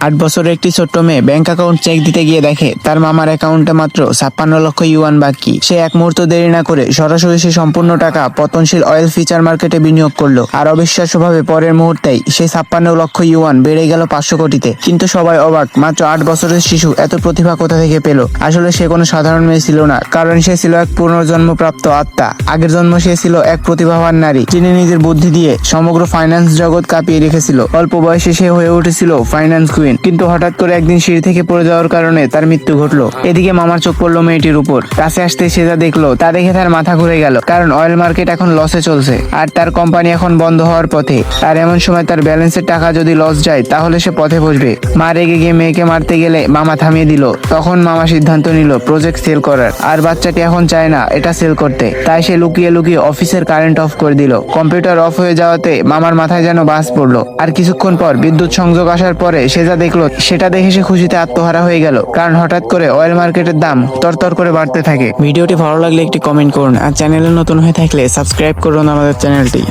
8 বছরের একটি ছোট্ট মেয়ে ব্যাংক অ্যাকাউন্ট চেক দিতে গিয়ে দেখে তার মামার অ্যাকাউন্টে মাত্র 56 লক্ষ ইউয়ান বাকি। সে এক মুহূর্ত দেরি না করে সরাসরি সে সম্পূর্ণ টাকা পতনশীল অয়েল ফিচার মার্কেটে বিনিয়োগ করলো। আর অবিশ্বাস্যভাবে পরের মুহূর্তেই সেই 56 লক্ষ ইউয়ান বেড়ে গেল 500 কোটিতে। কিন্তু সবাই অবাক, মাত্র 8 বছরের শিশু এত প্রতিভা কোথা থেকে পেল? আসলে সে কোনো সাধারণ মেয়ে ছিল না, কারণ সে ছিল এক পুনর্জন্মপ্রাপ্ত আত্মা। আগের জন্ম সে ছিল এক প্রতিভাবান নারী, যিনি নিজের বুদ্ধি দিয়ে সমগ্র ফাইন্যান্স জগৎ কাঁপিয়ে রেখেছিল। অল্প বয়সে সে হয়ে উঠেছিল ফাইন্যান্স কুইন, কিন্তু হঠাৎ করে একদিন সিঁড়ি থেকে পড়ে যাওয়ার কারণে তার মৃত্যু ঘটলো। এদিকে মামার চোখ পড়লো মেয়েটির উপর। কাছে আসতে সে যা দেখলো তা দেখে তার মাথা ঘুরে গেল, কারণ অয়েল মার্কেট এখন লসে চলছে আর তার কোম্পানি এখন বন্ধ হওয়ার পথে। আর এমন সময় তার ব্যালেন্সের টাকা যদি লস যায় তাহলে সে পথে বসবে। মা রেগে গিয়ে মেয়েকে মারতে গেলে মামা থামিয়ে দিল। তখন মামা সিদ্ধান্ত নিল প্রজেক্ট সেল করার। আর বাচ্চাটি এখন চায় না এটা সেল করতে, তাই সে লুকিয়ে লুকিয়ে অফিসের কারেন্ট অফ করে দিল। কম্পিউটার অফ হয়ে যাওয়াতে মামার মাথায় যেন বাজ পড়লো। আর কিছুক্ষণ পর বিদ্যুৎ সংযোগ আসার পরে সে যা দেখলো সেটা দেখে সে খুশিতে আত্মহারা হয়ে গেল, কারণ হঠাৎ করে অয়েল মার্কেটের দাম তরতর করে বাড়তে থাকে। ভিডিওটি ভালো লাগলে একটি কমেন্ট করুন, আর চ্যানেলে নতুন হয়ে থাকলে সাবস্ক্রাইব করুন আমাদের চ্যানেলটি।